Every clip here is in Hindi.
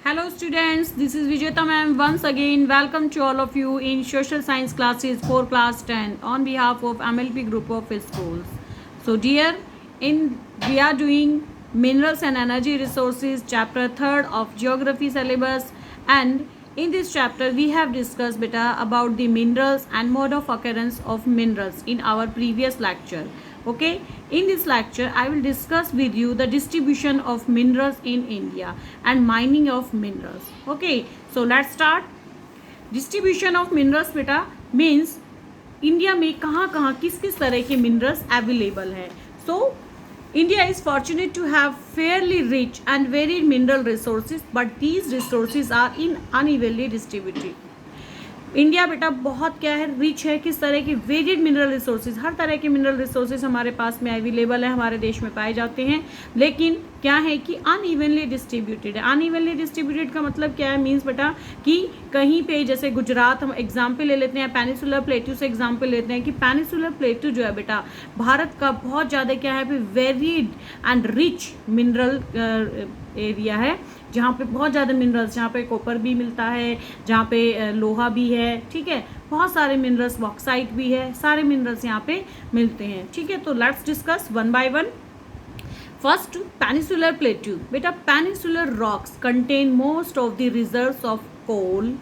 Hello students, this is Vijeta ma'am once again. Welcome to all of you in social science classes for class 10 on behalf of MLP group of schools. So dear, we are doing minerals and energy resources chapter 3rd of geography syllabus, and in this chapter we have discussed beta about the minerals and mode of occurrence of minerals in our previous lecture. Okay, in this lecture I will discuss with you the distribution of minerals in India and mining of minerals. Okay, so let's start. Distribution of minerals बेटा means इंडिया में कहाँ कहाँ किस किस तरह के मिनरल्स अवेलेबल हैं. सो India is fortunate to have fairly rich and varied mineral resources, but these resources are unevenly distributed. India बेटा बहुत क्या है, रिच है. किस तरह की वेरिएड मिनरल रिसोर्सेज, हर तरह के मिनरल रिसोर्सेज हमारे पास में अवेलेबल है, हमारे देश में पाए जाते हैं. लेकिन क्या है कि अनइवनली डिस्ट्रीब्यूटेड है. अनइवनली डिस्ट्रीब्यूटेड का मतलब क्या है, मीन्स बेटा कि कहीं पे जैसे गुजरात, हम एग्जाम्पल ले लेते हैं, पेनिसुलर प्लेट्यू से एग्जाम्पल लेते हैं कि पेनिसुलर प्लेट्यू जो है बेटा भारत का बहुत ज़्यादा क्या है, varied and rich mineral area है, जहाँ पे बहुत ज़्यादा मिनरल्स, जहाँ पे कॉपर भी मिलता है, जहाँ पे लोहा भी है. ठीक है, बहुत सारे मिनरल्स, बॉक्साइट भी है, सारे मिनरल्स यहाँ पे मिलते हैं. ठीक है, तो let's discuss one by one. First, peninsular plateau. बेटा peninsular rocks contain most of the reserves of coal,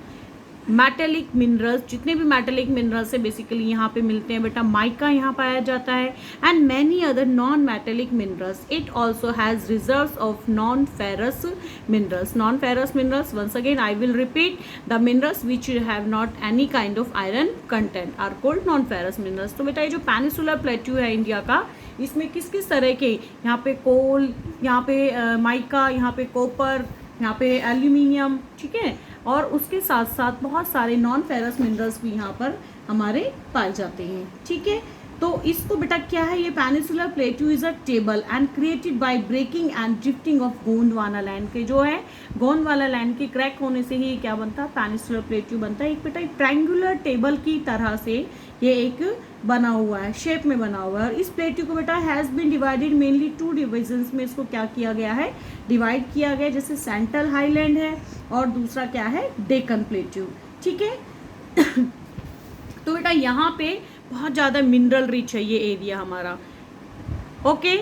metallic minerals, जितने भी मेटेलिक मिनरल्स है बेसिकली यहाँ पे मिलते हैं बेटा. माइका यहाँ पाया जाता है and many other non metallic minerals. It also has reserves of non ferrous minerals. Non ferrous minerals, once again I will repeat, the minerals which have not any kind of iron content are called non ferrous minerals. तो बेटा ये जो पेनिसुलर प्लेट्यू है इंडिया का, इसमें किस किस तरह के, यहाँ पे कोल, यहाँ पे माइका, यहाँ पे कॉपर, यहाँ पे एल्यूमिनियम. ठीक है, और उसके साथ साथ बहुत सारे नॉन फेरस मिनरल्स भी यहाँ पर हमारे पाए जाते हैं. ठीक है, तो इसको बेटा क्या है, ये peninsular plateau is a table and created by breaking and drifting of Gondwana land. के जो है गोंडवाना लैंड के क्रैक होने से ही क्या बनता है, पेनिसुलर प्लेट्यू बनता है. एक बेटा एक ट्रायंगुलर टेबल की तरह से ये एक बना हुआ है, शेप में बना हुआ है. और इस प्लेट्यू को बेटा has been divided mainly two divisions में इसको क्या किया गया है, डिवाइड किया गया. जैसे सेंट्रल हाईलैंड है और दूसरा क्या है, डेक्कन प्लेट्यू. ठीक है, तो बेटा यहाँ पे बहुत ज़्यादा मिनरल रिच है ये एरिया हमारा. ओके,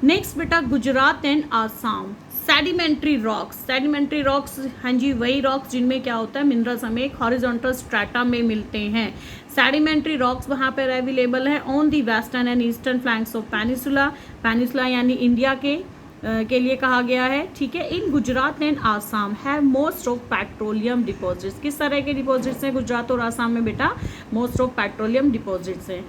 नेक्स्ट बेटा Gujarat and Assam. Sedimentary rocks. Sedimentary rocks, हाँ जी, वही रॉक्स जिनमें क्या होता है, मिनरल्स हमें एक हॉरिजॉन्टल स्ट्रेटा में मिलते हैं. सेडिमेंट्री रॉक्स वहाँ पर अवेलेबल है on the western and eastern flanks of peninsula. Peninsula यानी इंडिया के लिए कहा गया है. ठीक है, in Gujarat and Assam have most of petroleum deposits. किस तरह के डिपॉजिट्स हैं गुजरात और आसाम में बेटा, मोस्ट ऑफ पेट्रोलियम डिपॉजिट्स हैं.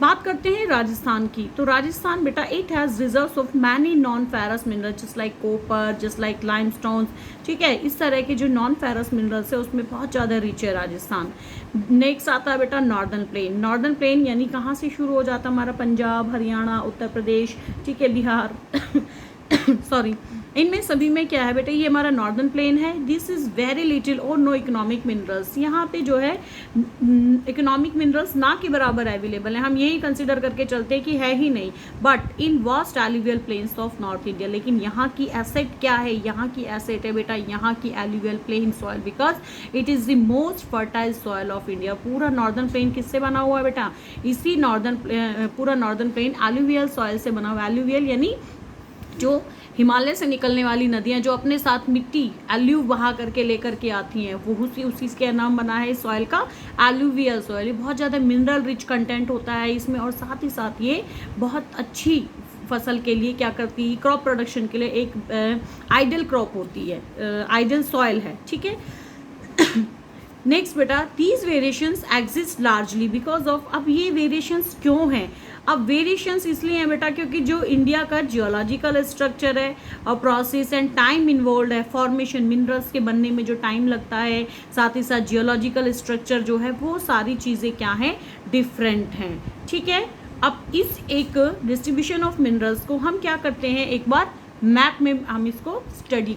बात करते हैं राजस्थान की. तो राजस्थान बेटा it has reserves of many non ferrous minerals just like copper, just like limestones. ठीक है, इस तरह के जो नॉन फेरस मिनरल्स है उसमें बहुत ज़्यादा रिच है राजस्थान. नेक्स्ट आता है बेटा नॉर्दर्न प्लेन. नॉर्दर्न प्लेन यानी कहाँ से शुरू हो जाता है हमारा, पंजाब, हरियाणा, उत्तर प्रदेश, ठीक है, बिहार सॉरी, इनमें सभी में क्या है बेटा, ये हमारा नॉर्दर्न प्लेन है. दिस इज़ वेरी लिटिल और नो इकोनॉमिक मिनरल्स. यहाँ पे जो है इकोनॉमिक मिनरल्स ना के बराबर अवेलेबल है. हम यही कंसिडर करके चलते हैं कि है ही नहीं. But in vast alluvial plains of north India, लेकिन यहाँ की एसेट क्या है, यहाँ की एसेट है बेटा यहाँ की alluvial plain soil, because it is the most fertile soil of India. पूरा नॉर्दर्न प्लेन किससे बना हुआ है बेटा, इसी पूरा नॉर्दर्न प्लेन एलुवियल सॉइल से बना हुआ है. एलुवियल यानी जो हिमालय से निकलने वाली नदियां जो अपने साथ मिट्टी एल्यूव बहा करके लेकर के आती हैं, वो उसी के नाम बना है इस सॉइल का एलुवियल सॉइल. ये बहुत ज़्यादा मिनरल रिच कंटेंट होता है इसमें, और साथ ही साथ ये बहुत अच्छी फसल के लिए क्या करती है, क्रॉप प्रोडक्शन के लिए एक आइडियल क्रॉप होती है, आइडियल सॉइल है. ठीक है, नेक्स्ट बेटा these variations exist largely because of. अब ये वेरिएशंस क्यों हैं, अब वेरिएशंस इसलिए हैं बेटा क्योंकि जो इंडिया का जियोलॉजिकल स्ट्रक्चर है और प्रोसेस एंड टाइम इन्वॉल्व है, फॉर्मेशन मिनरल्स के बनने में जो टाइम लगता है, साथ ही साथ जियोलॉजिकल स्ट्रक्चर जो है, वो सारी चीज़ें क्या हैं, डिफरेंट हैं. ठीक है, अब इस एक डिस्ट्रीब्यूशन ऑफ मिनरल्स को हम क्या करते हैं, एक बार मैप में हम इसको स्टडी